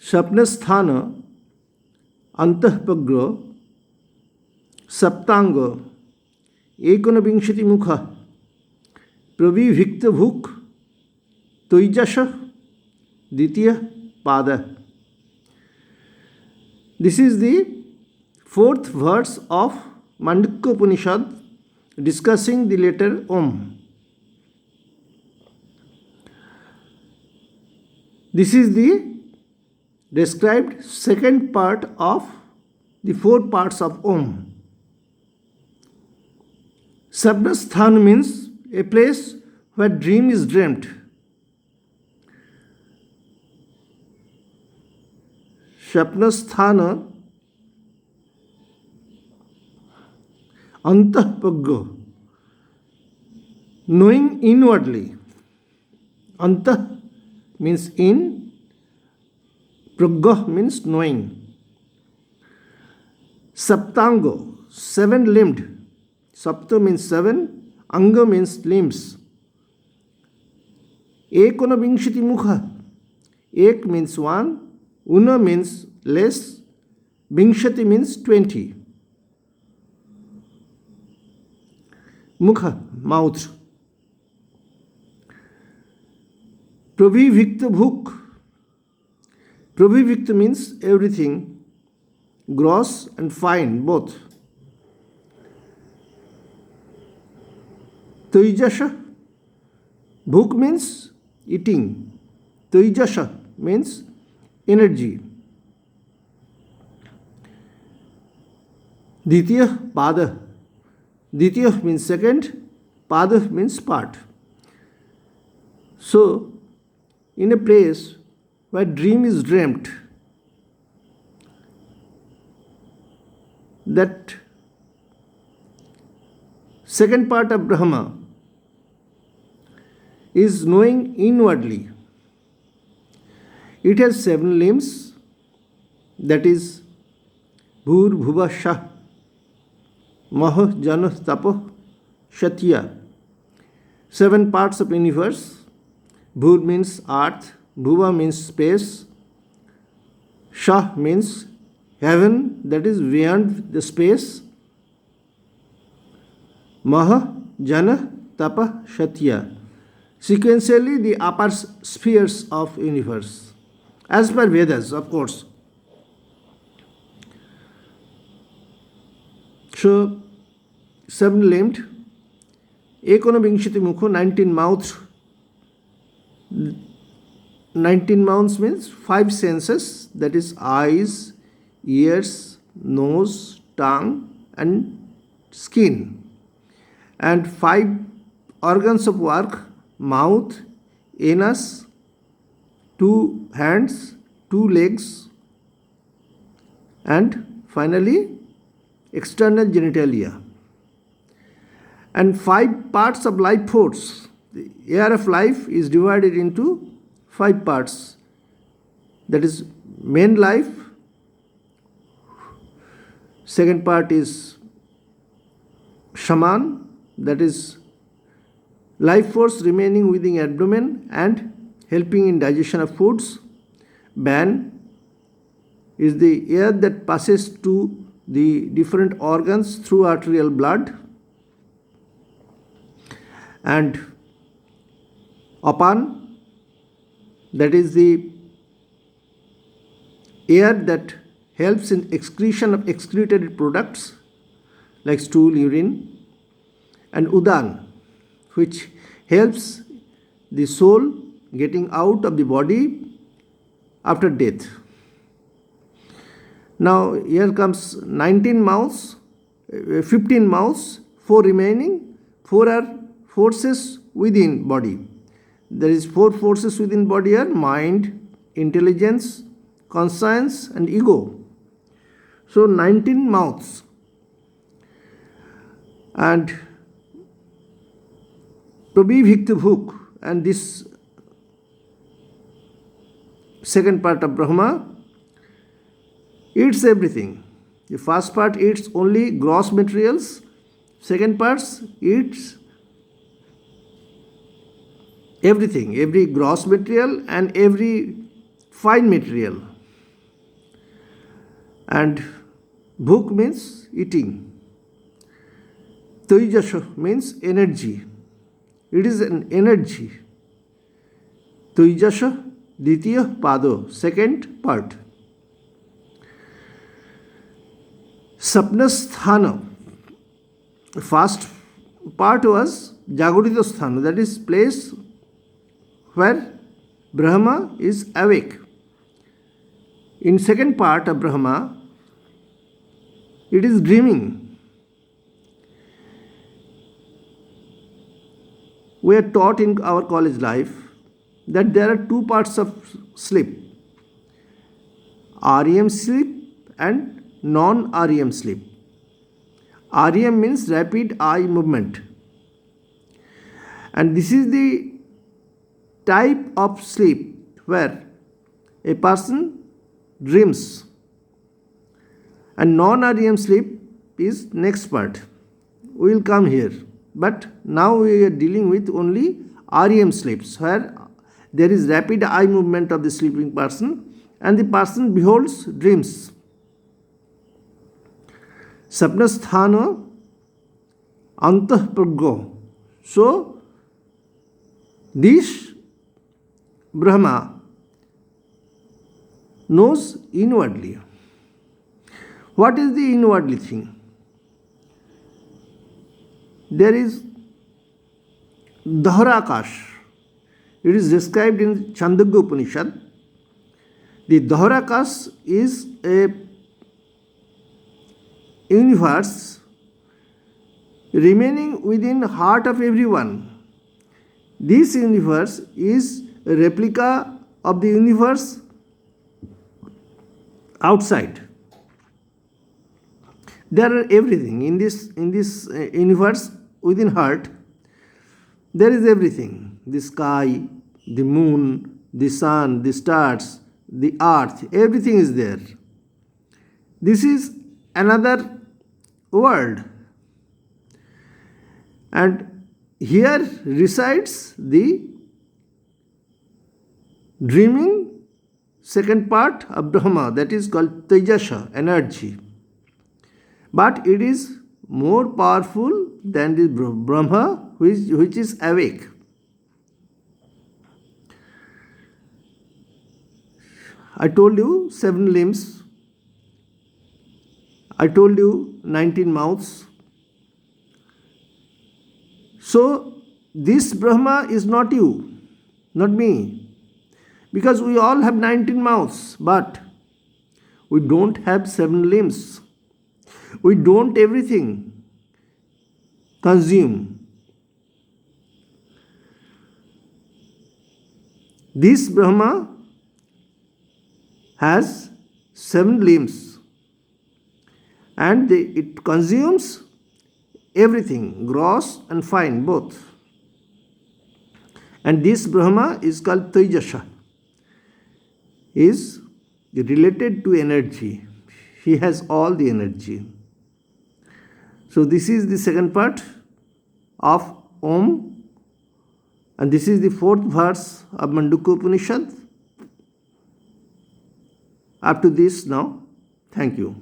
स्वप्नस्थान अंतःपग्र सप्तांग एकोनविंशतिमुख प्रविभिक्तभुक् तैजस द्वितीय पाद. This is the fourth verse of Mandukya Upanishad discussing the letter Om. This is the described second part of the four parts of Om. Sabnasthan means a place where dream is dreamt. Shapnasthana Antahpagga, knowing inwardly. Antah means in, Pragga means knowing. Saptanga, seven limbed. Sapta means seven, Anga means limbs. Ekonavingshati mukha, ek means one, Una means less, Vingshati means 20. Mukha, mouth. Prabhivikta bhuk. Prabhivikta means everything, gross and fine both. Taijasha. Bhuk means eating. Taijasha means energy. Ditya pada. Ditya means second, pada means part. So, in a place where dream is dreamt, that second part of Brahma is knowing inwardly. It has seven limbs, that is Bhur Bhuva Shah Mah Jana Tapa Shatya. Seven parts of universe. Bhur means earth, Bhuva means space, Shah means heaven, that is beyond the space, Maha Jana Tapa Shatya. Sequentially the upper spheres of universe, as per Vedas, of course. So, seven limbed, Ekonavingshati mukha, 19 mouths. 19 mouths means 5 senses, that is eyes, ears, nose, tongue and skin. And 5 organs of work, mouth, anus, 2 hands, 2 legs, and finally external genitalia. And 5 parts of life force. The air of life is divided into 5 parts. That is main life. Second part is shaman, that is life force remaining within abdomen and helping in digestion of foods. Ban is the air that passes to the different organs through arterial blood. And Apan, that is the air that helps in excretion of excreted products like stool, urine. And Udan, which helps the soul getting out of the body after death. Now here comes 19 mouths, 15 mouths, 4 remaining, 4 are forces within body. There is 4 forces within body are mind, intelligence, conscience and ego. So 19 mouths. And Prabhiviktabhuk, and this second part of Brahma eats everything. The first part eats only gross materials, second part eats everything, every gross material and every fine material. And bhuk means eating. Taijasha means energy. It is an energy. Taijasha Ditiya Pado, second part. Sapnasthana. First part was Jagurita Sthana, that is place where Brahma is awake. In second part of Brahma, it is dreaming. We are taught in our college life that there are two parts of sleep, REM sleep and non-REM sleep. REM means rapid eye movement, and this is the type of sleep where a person dreams, and non-REM sleep is next part. We will come here, but now we are dealing with only REM sleeps where there is rapid eye movement of the sleeping person and the person beholds dreams. Sapnasthana antah pragyo. So this Brahma knows inwardly. What is the inwardly thing? There is Daharakash. It is described in Chandogya Upanishad. The Daharakash is a universe remaining within the heart of everyone. This universe is a replica of the universe outside. There are everything in this universe within heart. There is everything: the sky, the moon, the sun, the stars, the earth. Everything is there. This is another world, and here resides the dreaming second part of Brahma, that is called Taijasha, energy. But it is more powerful than the Brahma which is awake. I told you 7 limbs. I told you 19 mouths. So this Brahma is not you, not me. Because we all have 19 mouths, but we don't have 7 limbs. We don't everything consume. This Brahma has 7 limbs, and it consumes everything, gross and fine both. And this Brahma is called Taijasha, is related to energy. He has all the energy. So this is the second part of Om, and this is the 4th verse of Mandukya Upanishad. Up to this now, thank you.